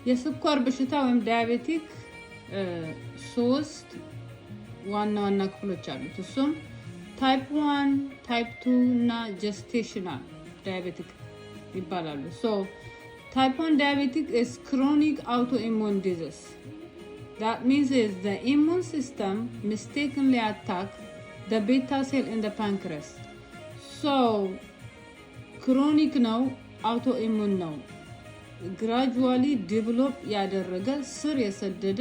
የስኳር በሽታ ወይም ዳያቤቲክ ሶስት ዋና ክፍሎች አሉት። እሱም ታይፕ 1 ታይፕ 2 እና ጀስቴሽናል ዳያቤቲክ ይባላሉ። ሶ type 1 diabetic is chronic autoimmune disease. That means is the immune system mistakenly attack the beta cell in the pancreas. So chronic ነው autoimmune ነው gradually develop ያደረገ ስር የሰደደ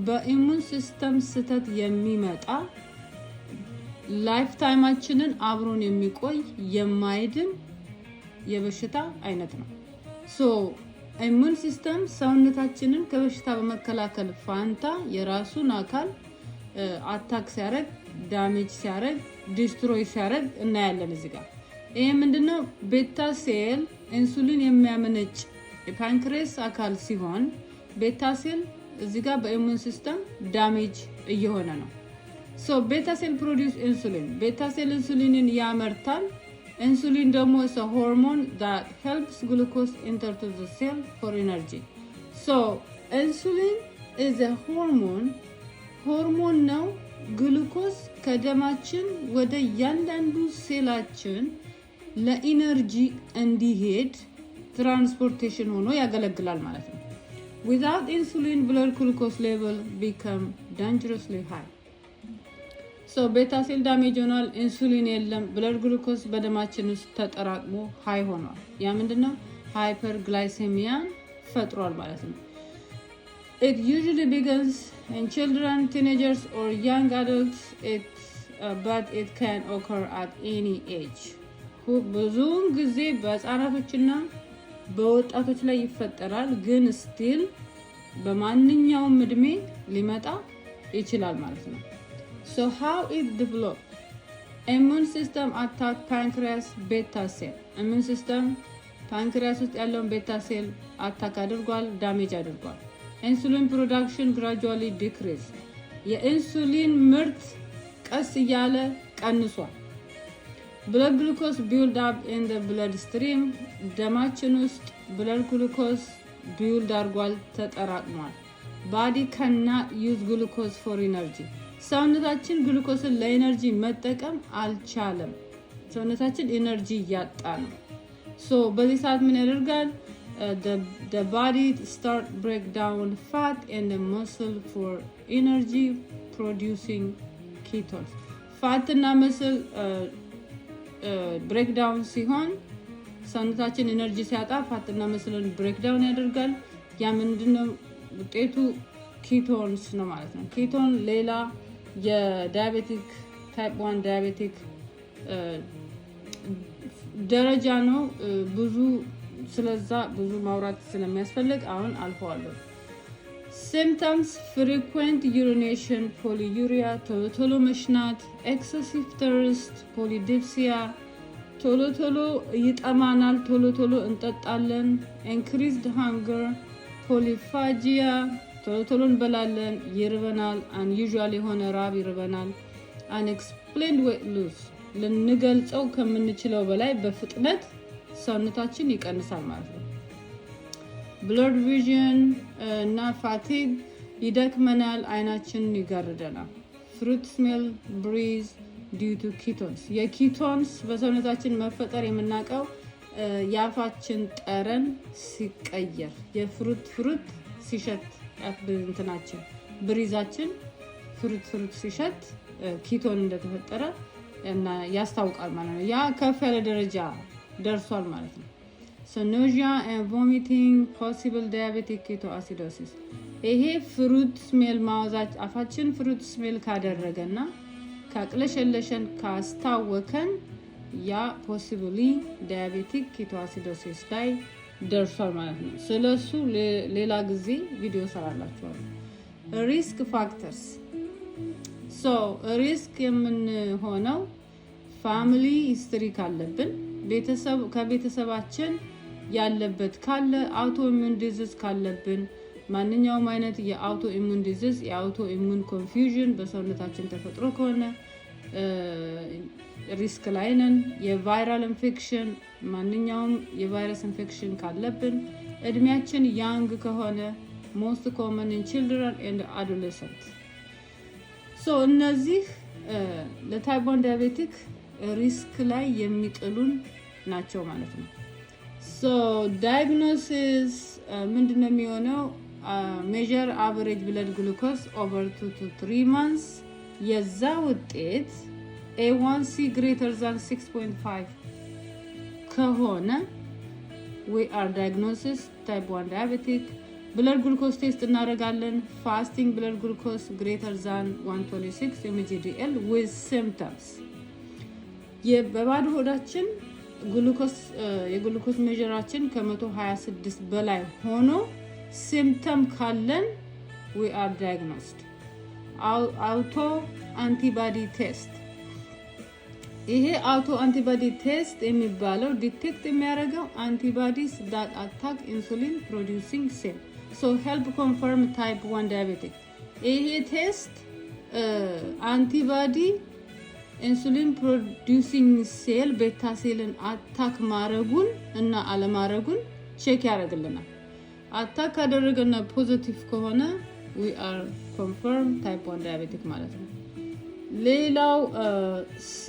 በኢሙን ሲስተም ስተት የሚመጣ ላይፍ ታይማችንን አብሮን የሚቆይ የማይድን የበሽታ አይነት ነው። ሶ ኢሙን ሲስተም ሰውነታችንን ከበሽታ በመከላከል ፋንታ የራሱን አካል አታክ ሲያደርግ ዳሜጅ ሲያደርግ ዲስትሮይ ሲያደርግ እናያለን እዚህ ጋር። ይሄ ምንድነው? ቤታ ሴል ኢንሱሊን የሚያመነጭ የፓንክሬስ አካል ሲሆን ቤታ ሴል እዚህ ጋር በኢሙን ሲስተም ዳሜጅ እየሆነ ነው። ሶ ቤታ ሴል ፕሮዲዩስ ኢንሱሊን፣ ቤታ ሴል ኢንሱሊንን ያመርታል። ኢንሱሊን ደግሞ is a hormone that helps glucose enter to the cell for energy. So insulin is a hormone ነው ግሉኮስ ከደማችን ወደ ያንዳንዱ ሴላችን ለኢነርጂ እንዲሄድ ትራንስፖርቴሽን ሆኖ ያገለግላል ማለት ነው። Without insulin, blood glucose level become dangerously high. So beta cell damage ሆኗል፣ ኢንሱሊን የለም፣ ብለድ ግሉኮስ በደማችን ውስጥ ተጠራቅሞ ሃይ ሆኗል። ያ ምንድነው? ሃይፐርግላይሴሚያ ፈጥሯል ማለት ነው። It usually begins in children, teenagers or young adults, but it can occur at any age. ብዙውን ጊዜ በህፃናቶችና በወጣቶች ላይ ይፈጠራል፣ ግን ስቲል በማንኛውም እድሜ ሊመጣ ይችላል ማለት ነው። So how it develop? Immune system attack pancreas beta cell. Immune system pancreas ውስጥ ያለውን beta cell አታክ አድርጓል፣ ዳሜጅ አድርጓል። Insulin production gradually decrease. የኢንሱሊን ምርት ቀስ እያለ ቀንሷል። Blood glucose build up in the bloodstream. ደማችን ውስጥ blood glucose build አድርጓል፣ ተጠራቅሟል። Body cannot use glucose for energy. ሰውነታችን ግሉኮስን ለኤነርጂ መጠቀም አልቻለም። ሰውነታችን ኤነርጂ እያጣ ነው። ሶ በዚህ ሰዓት ምን ያደርጋል? the body start break down fat and the muscle for energy producing ketones. ፋት እና መስል ብሬክ ዳውን ሲሆን ሰውነታችን ኤነርጂ ሲያጣ ፋት እና መስልን ብሬክ ዳውን ያደርጋል። ያ ምንድነው ውጤቱ? ኪቶንስ ነው ማለት ነው። ኪቶን ሌላ የዳያቤቲክ ታይፕ 1 ዳያቤቲክ ደረጃ ነው። ብዙ ስለዛ ብዙ ማውራት ስለሚያስፈልግ አሁን አልፈዋለሁ። symptoms frequent urination, polyuria, ቶሎ መሽናት፣ excessive thirst, polydipsia፣ ቶሎ ይጠማናል፣ ቶሎ እንጠጣለን፣ increased hunger፣ polyphagia፣ ቶሎ እንበላለን፣ ይርበናል፣ unusual የሆነ ራብ ይርበናል፣ unexplained weight loss፣ ልንገልጸው ከምንችለው በላይ በፍጥነት ሰውነታችን ይቀንሳል ማለት ነው። blood vision እና fatigue፣ ይደክመናል፣ አይናችንን ይጋርደናል። fruit smell, breeze due to ketones። የኪቶንስ በሰውነታችን መፈጠር የምናውቀው የአፋችን ጠረን ሲቀየር የፍሩት ሲሸት እንትናችን ብሪዛችን ፍሩት ሲሸት ኪቶን እንደተፈጠረ እና ያስታውቃል ማለት ነው። ያ ከፍ ያለ ደረጃ ደርሷል ማለት ነው። So nausea and vomiting, possible diabetic ketoacidosis። ይሄ ፍሩት ስሜል ማውዛት አፋችን ፍሩት ስሜል ካደረገና ካቅለሸለሸን ካስታወከን ያ possibly diabetic ketoacidosis ላይ ደርሷል ማለት ነው። ስለሱ ሌላ ጊዜ ቪዲዮ ሰራላችኋለሁ። ሪስክ ፋክተርስ። ሶ ሪስክ የምንሆነው ፋሚሊ ሂስትሪ ካለብን፣ ከቤተሰባችን ያለበት ካለ፣ አውቶ ኢሙን ዲዚዝ ካለብን፣ ማንኛውም አይነት የአውቶ ኢሙን ዲዚዝ የአውቶ ኢሙን ኮንፊውዥን በሰውነታችን ተፈጥሮ ከሆነ፣ ሪስክ ላይ ነን። የቫይራል ኢንፌክሽን ማንኛውም የቫይረስ ኢንፌክሽን ካለብን እድሜያችን ያንግ ከሆነ most common in children and adolescents. so እነዚህ ለታይፕ 1 ዳያቤቲክ ሪስክ ላይ የሚጥሉን ናቸው ማለት ነው። so diagnosis ምንድነው የሚሆነው? measure average blood glucose over 2 to 3 months የዛ ውጤት A1C greater than 6.5 ከሆነ we are diagnosis type 1 diabetic. blood glucose test እናደርጋለን። fasting blood glucose greater than 126 mgdl with symptoms በባዶ ሆዳችን ግሉኮስ የግሉኮስ ሜዥራችን ከ126 በላይ ሆኖ ሲምፕተም ካለን we are diagnosed. አውቶ አንቲባዲ ቴስት ይሄ አውቶ አንቲባዲ ቴስት የሚባለው ዲቴክት የሚያደርገው አንቲባዲስ that attack insulin producing cell so help confirm type 1 diabetic. ይሄ ቴስት አንቲባዲ ኢንሱሊን ፕሮዲዩሲንግ ሴል ቤታ ሴልን አታክ ማረጉን እና አለማረጉን ቼክ ያደርግልናል። አታክ ካደረገና ፖዚቲቭ ከሆነ we are confirmed type 1 diabetic ማለት ነው። ሌላው ሲ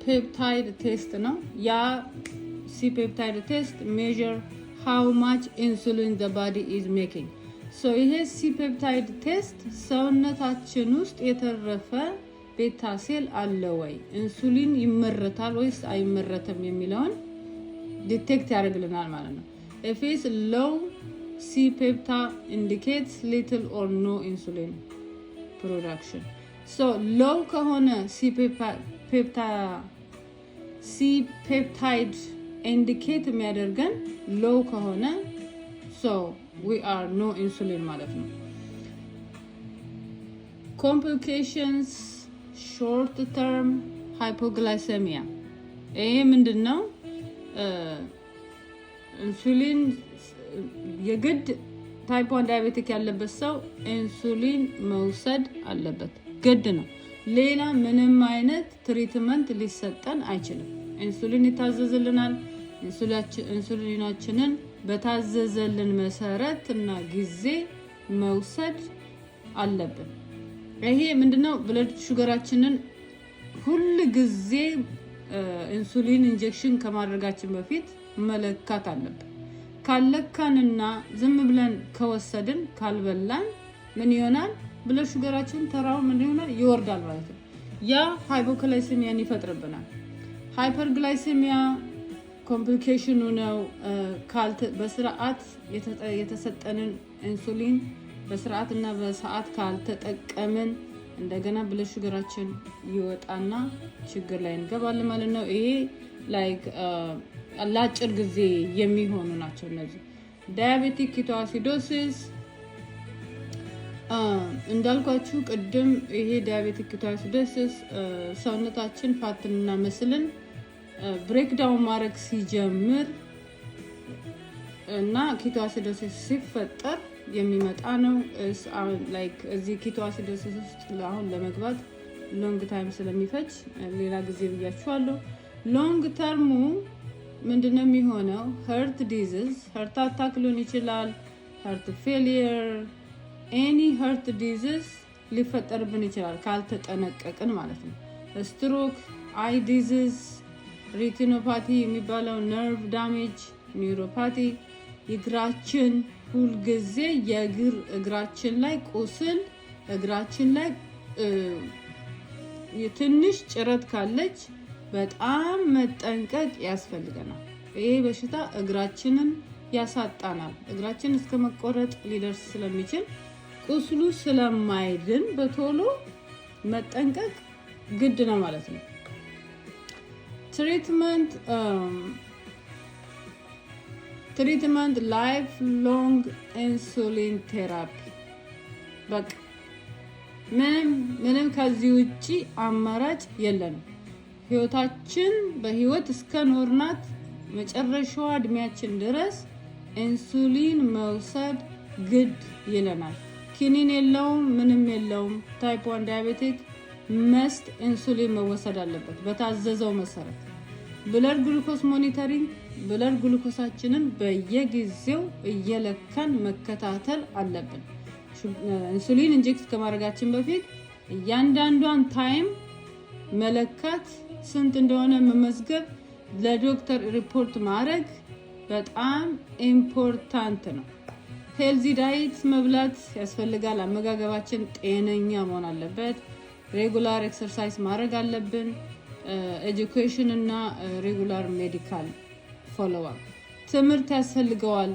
ፔፕታይድ ቴስት ነው። ያ ሲ ፔፕታይድ ቴስት measure how much insulin the body is making. so ይሄ ሲ ፔፕታይድ ቴስት ሰውነታችን ውስጥ የተረፈ ቤታ ሴል አለ ወይ፣ ኢንሱሊን ይመረታል ወይስ አይመረተም የሚለውን ዲቴክት ያደርግልናል ማለት ነው። if it's low C-pepta indicates little or no insulin production. so low ከሆነ C-peptide indicate የሚያደርገን low ከሆነ so we are no insulin ማለት ነው። complications short term hypoglycemia ይሄ ምንድነው? ኢንሱሊን የግድ ታይፕ 1 ዳያቤቲክ ያለበት ሰው ኢንሱሊን መውሰድ አለበት፣ ግድ ነው። ሌላ ምንም አይነት ትሪትመንት ሊሰጠን አይችልም። ኢንሱሊን ይታዘዝልናል። ኢንሱሊናችንን በታዘዘልን መሰረት እና ጊዜ መውሰድ አለብን። ይሄ ምንድነው? ብለድ ሹገራችንን ሁሉ ጊዜ ኢንሱሊን ኢንጀክሽን ከማድረጋችን በፊት መለካት አለብን። ካለካንና ዝም ብለን ከወሰድን ካልበላን ምን ይሆናል? ብለድ ሹገራችን ተራው ምን ይሆናል? ይወርዳል ማለት ነው። ያ ሃይፖግላይሴሚያን ይፈጥርብናል። ሃይፐርግላይሴሚያ ኮምፕሊኬሽኑ ነው። በስርዓት የተሰጠንን ኢንሱሊን በስርዓትና በሰዓት ካልተጠቀምን እንደገና ብለድ ሹገራችን ይወጣና ችግር ላይ እንገባለን ማለት ነው። ይሄ ላይክ ለአጭር ጊዜ የሚሆኑ ናቸው እነዚህ። ዳያቤቲክ ኪቶአሲዶሲስ እንዳልኳችሁ ቅድም ይሄ ዳያቤቲክ ኪቶአሲዶሲስ ሰውነታችን ፋትና መስልን ብሬክዳውን ማድረግ ሲጀምር እና ኪቶአሲዶሲስ ሲፈጠር የሚመጣ ነው። ላይክ እዚህ ኪቶአሲዶሲስ ውስጥ አሁን ለመግባት ሎንግ ታይም ስለሚፈጅ ሌላ ጊዜ ብያችኋለሁ። ሎንግ ተርሙ ምንድነው የሚሆነው? ሀርት ዲዚዝ፣ ሀርት አታክ ሊሆን ይችላል፣ ሀርት ፌሊየር፣ ኤኒ ሀርት ዲዚዝ ሊፈጠርብን ይችላል ካልተጠነቀቅን ማለት ነው። ስትሮክ፣ አይ ዲዚዝ፣ ሬቲኖፓቲ የሚባለው ነርቭ ዳሜጅ፣ ኒውሮፓቲ፣ እግራችን ሁልጊዜ እግራችን ላይ ቁስል፣ እግራችን ላይ የትንሽ ጭረት ካለች በጣም መጠንቀቅ ያስፈልገናል። ይሄ በሽታ እግራችንን ያሳጣናል። እግራችን እስከ መቆረጥ ሊደርስ ስለሚችል ቁስሉ ስለማይድን በቶሎ መጠንቀቅ ግድ ነው ማለት ነው። ትሪትመንት ላይፍ ሎንግ ኢንሱሊን ቴራፒ። በቃ ምንም ከዚህ ውጪ አማራጭ የለንም። ህይወታችን በህይወት እስከ ኖርናት መጨረሻዋ እድሜያችን ድረስ ኢንሱሊን መውሰድ ግድ ይለናል። ኪኒን የለውም፣ ምንም የለውም። ታይፕ 1 ዳያቤቲክ መስት ኢንሱሊን መወሰድ አለበት በታዘዘው መሰረት። ብለድ ግሉኮስ ሞኒተሪንግ ብለድ ግሉኮሳችንን በየጊዜው እየለካን መከታተል አለብን። ኢንሱሊን ኢንጀክት ከማድረጋችን በፊት እያንዳንዷን ታይም መለካት፣ ስንት እንደሆነ መመዝገብ፣ ለዶክተር ሪፖርት ማድረግ በጣም ኢምፖርታንት ነው። ሄልዚ ዳይት መብላት ያስፈልጋል። አመጋገባችን ጤነኛ መሆን አለበት። ሬጉላር ኤክሰርሳይዝ ማድረግ አለብን። ኤጁኬሽን እና ሬጉላር ሜዲካል ፎሎዋፕ። ትምህርት ያስፈልገዋል።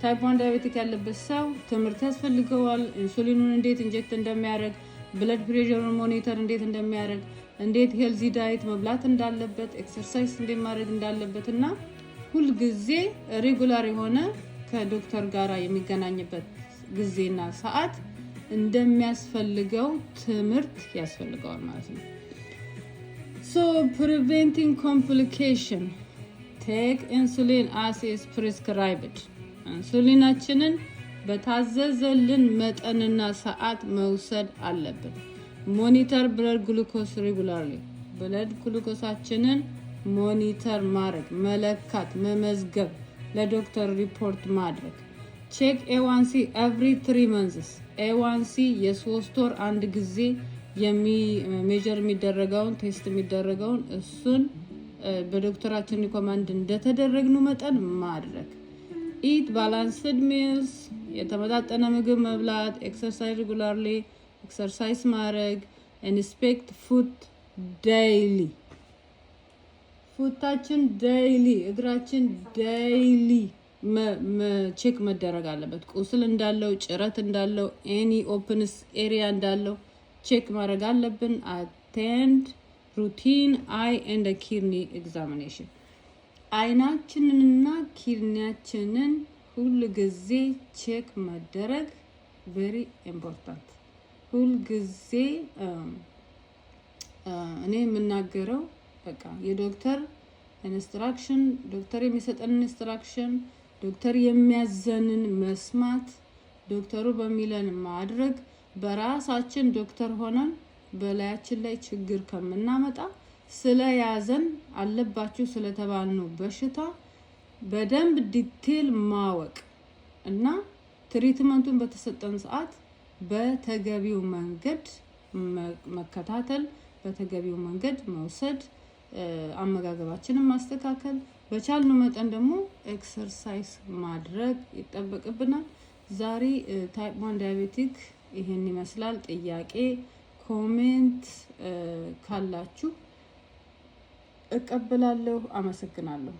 ታይፕ 1 ዳያቤቲክ ያለበት ሰው ትምህርት ያስፈልገዋል። ኢንሱሊኑን እንዴት ኢንጀክት እንደሚያደርግ፣ ብለድ ፕሬሸሩን ሞኒተር እንዴት እንደሚያደርግ፣ እንዴት ሄልዚ ዳይት መብላት እንዳለበት፣ ኤክሰርሳይዝ እንዴት ማድረግ እንዳለበት እና ሁል ጊዜ ሬጉላር የሆነ ከዶክተር ጋራ የሚገናኝበት ጊዜና ሰዓት እንደሚያስፈልገው ትምህርት ያስፈልገዋል ማለት ነው። So preventing complication, take insulin as is prescribed. ኢንሱሊናችንን በታዘዘልን መጠንና ሰዓት መውሰድ አለብን። ሞኒተር ብለድ ግሉኮስ ሬጉላርሊ፣ ብለድ ግሉኮሳችንን ሞኒተር ማድረግ፣ መለካት፣ መመዝገብ፣ ለዶክተር ሪፖርት ማድረግ። ቼክ A1C every 3 months. A1C የ3 ወር አንድ ጊዜ ሜጀር የሚደረገውን ቴስት የሚደረገውን እሱን በዶክተራችን ሪኮማንድ እንደተደረግነው መጠን ማድረግ። ኢት ባላንስድ ሚልስ፣ የተመጣጠነ ምግብ መብላት፣ ኤክሰርሳይዝ ሬጉላርሊ ኤክሰርሳይዝ ማድረግ፣ ኢንስፔክት ፉት ዴይሊ፣ ፉታችን ዴይሊ፣ እግራችን ዴይሊ ቼክ መደረግ አለበት። ቁስል እንዳለው፣ ጭረት እንዳለው፣ ኤኒ ኦፕንስ ኤሪያ እንዳለው ቼክ ማድረግ አለብን። አቴንድ ሩቲን አይ ኤንድ ኪድኒ ኤግዛሚኔሽን። አይናችንንና ኪድኒያችንን ሁል ጊዜ ቼክ መደረግ ቬሪ ኢምፖርታንት። ሁል ጊዜ እኔ የምናገረው በቃ የዶክተር ኢንስትራክሽን፣ ዶክተር የሚሰጠን ኢንስትራክሽን፣ ዶክተር የሚያዘንን መስማት፣ ዶክተሩ በሚለን ማድረግ። በራሳችን ዶክተር ሆነን በላያችን ላይ ችግር ከምናመጣ ስለያዘን አለባችሁ ስለተባልነው በሽታ በደንብ ዲቴል ማወቅ እና ትሪትመንቱን በተሰጠን ሰዓት በተገቢው መንገድ መከታተል፣ በተገቢው መንገድ መውሰድ፣ አመጋገባችንን ማስተካከል፣ በቻልነው መጠን ደግሞ ኤክሰርሳይዝ ማድረግ ይጠበቅብናል። ዛሬ ታይፕ 1 ዳያቤቲክ ይሄን ይመስላል። ጥያቄ ኮሜንት ካላችሁ እቀበላለሁ። አመሰግናለሁ።